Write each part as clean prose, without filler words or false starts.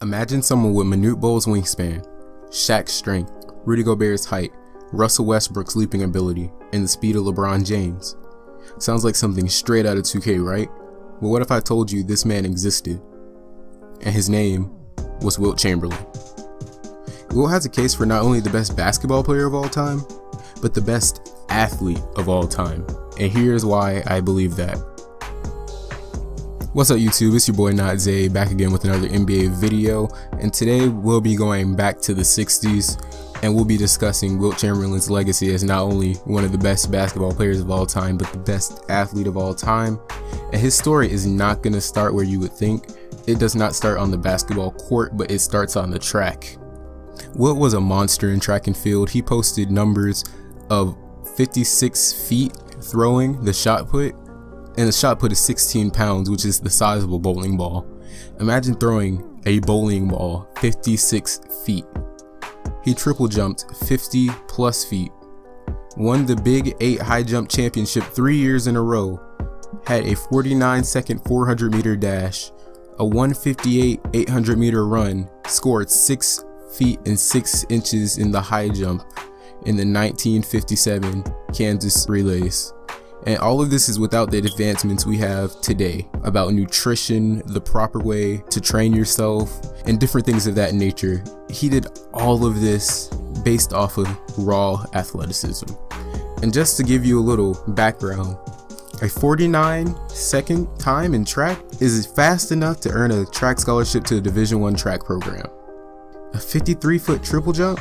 Imagine someone with Manute Bol's wingspan, Shaq's strength, Rudy Gobert's height, Russell Westbrook's leaping ability, and the speed of LeBron James. Sounds like something straight out of 2K, right? Well, what if I told you this man existed, and his name was Wilt Chamberlain? Wilt has a case for not only the best basketball player of all time, but the best athlete of all time, and here's why I believe that. What's up YouTube, it's your boy NotZay back again with another NBA video, and today we'll be going back to the 60s and we'll be discussing Wilt Chamberlain's legacy as not only one of the best basketball players of all time, but the best athlete of all time. And his story is not going to start where you would think. It does not start on the basketball court, but it starts on the track. Wilt was a monster in track and field. He posted numbers of 56 feet throwing the shot put, and the shot put is 16 pounds, which is the size of a bowling ball. Imagine throwing a bowling ball 56 feet. He triple jumped 50 plus feet, won the Big 8 high jump championship 3 years in a row, had a 49-second 400-meter dash, a 158 800-meter run, scored 6 feet and 6 inches in the high jump in the 1957 Kansas Relays. And all of this is without the advancements we have today about nutrition, the proper way to train yourself, and different things of that nature. He did all of this based off of raw athleticism. And just to give you a little background, a 49-second time in track is fast enough to earn a track scholarship to a Division I track program. A 53-foot triple jump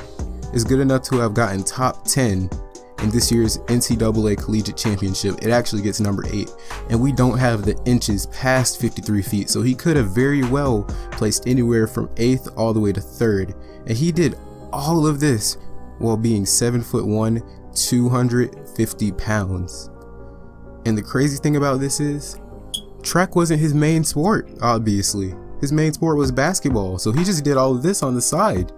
is good enough to have gotten top 10 in this year's NCAA Collegiate Championship. It actually gets number 8, and we don't have the inches past 53 feet, so he could have very well placed anywhere from 8th all the way to 3rd, and he did all of this while being 7'1", 250 pounds. And the crazy thing about this is, track wasn't his main sport, obviously. His main sport was basketball, so he just did all of this on the side.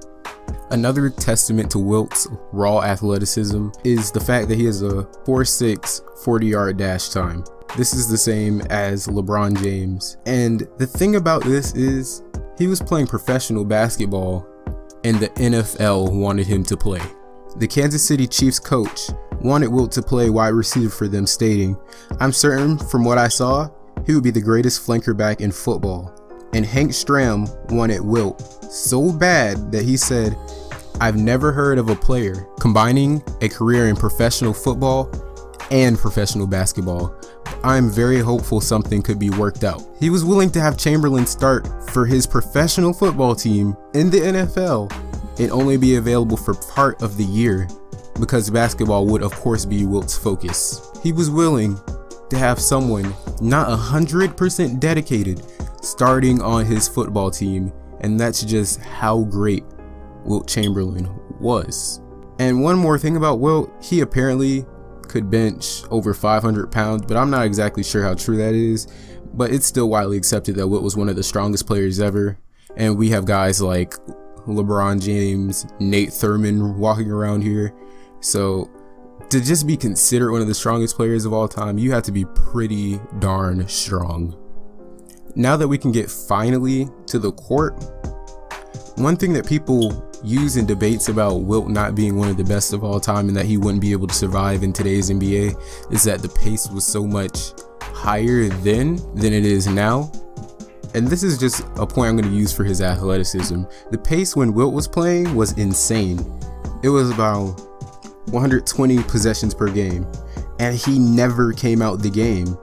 Another testament to Wilt's raw athleticism is the fact that he has a 4.6 40-yard dash time. This is the same as LeBron James. And the thing about this is, he was playing professional basketball and the NFL wanted him to play. The Kansas City Chiefs coach wanted Wilt to play wide receiver for them, stating, "I'm certain from what I saw, he would be the greatest flanker back in football." And Hank Stram wanted Wilt so bad that he said, "I've never heard of a player combining a career in professional football and professional basketball. I'm very hopeful something could be worked out." He was willing to have Chamberlain start for his professional football team in the NFL and only be available for part of the year because basketball would of course be Wilt's focus. He was willing to have someone not 100% dedicated starting on his football team, and that's just how great Wilt Chamberlain was. And one more thing about Wilt, he apparently could bench over 500 pounds, but I'm not exactly sure how true that is, but it's still widely accepted that Wilt was one of the strongest players ever. And we have guys like LeBron James, Nate Thurman walking around here, so to just be considered one of the strongest players of all time, you have to be pretty darn strong. Now that we can get finally to the court, one thing that people use in debates about Wilt not being one of the best of all time and that he wouldn't be able to survive in today's NBA is that the pace was so much higher then than it is now. And this is just a point I'm going to use for his athleticism. The pace when Wilt was playing was insane. It was about 120 possessions per game, and he never came out the game.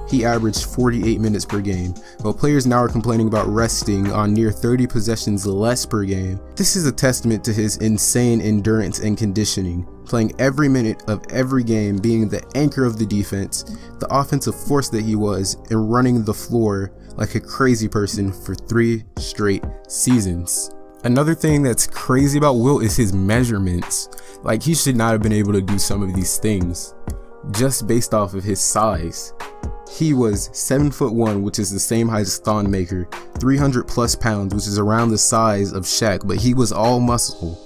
He averaged 48 minutes per game, while players now are complaining about resting on near 30 possessions less per game. This is a testament to his insane endurance and conditioning, playing every minute of every game, being the anchor of the defense, the offensive force that he was, and running the floor like a crazy person for 3 straight seasons. Another thing that's crazy about Wilt is his measurements. Like, he should not have been able to do some of these things just based off of his size. He was 7'1", which is the same height as Thonmaker, 300 plus pounds, which is around the size of Shaq, but he was all muscle.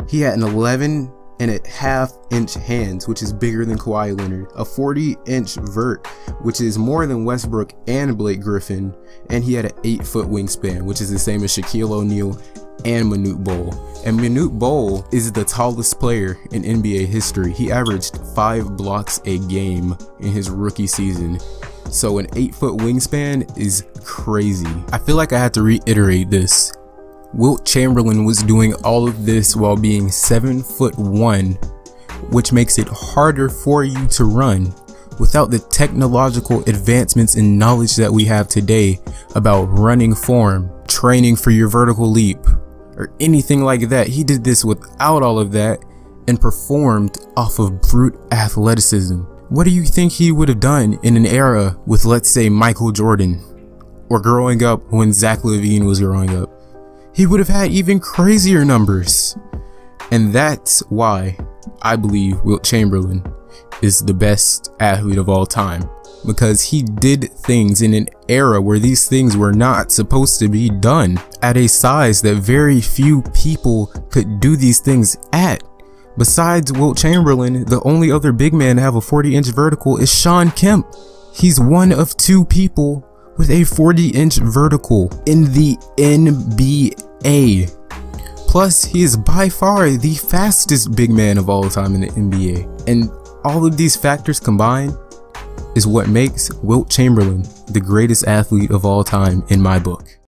He had an 11 and a half-inch hands, which is bigger than Kawhi Leonard, a 40-inch vert, which is more than Westbrook and Blake Griffin, and he had an 8-foot wingspan, which is the same as Shaquille O'Neal and Manute Bol. And Manute Bol is the tallest player in NBA history. He averaged 5 blocks a game in his rookie season. So an 8-foot wingspan is crazy. I feel like I had to reiterate this. Wilt Chamberlain was doing all of this while being 7'1", which makes it harder for you to run. Without the technological advancements and knowledge that we have today about running form, training for your vertical leap, or anything like that, he did this without all of that and performed off of brute athleticism. What do you think he would have done in an era with, let's say, Michael Jordan, or growing up when Zach LaVine was growing up? He would have had even crazier numbers. And that's why I believe Wilt Chamberlain is the best athlete of all time, because he did things in an era where these things were not supposed to be done, at a size that very few people could do these things at. Besides Wilt Chamberlain, the only other big man to have a 40-inch vertical is Shawn Kemp. He's one of 2 people with a 40-inch vertical in the NBA. Plus, he is by far the fastest big man of all time in the NBA. And all of these factors combined is what makes Wilt Chamberlain the greatest athlete of all time in my book.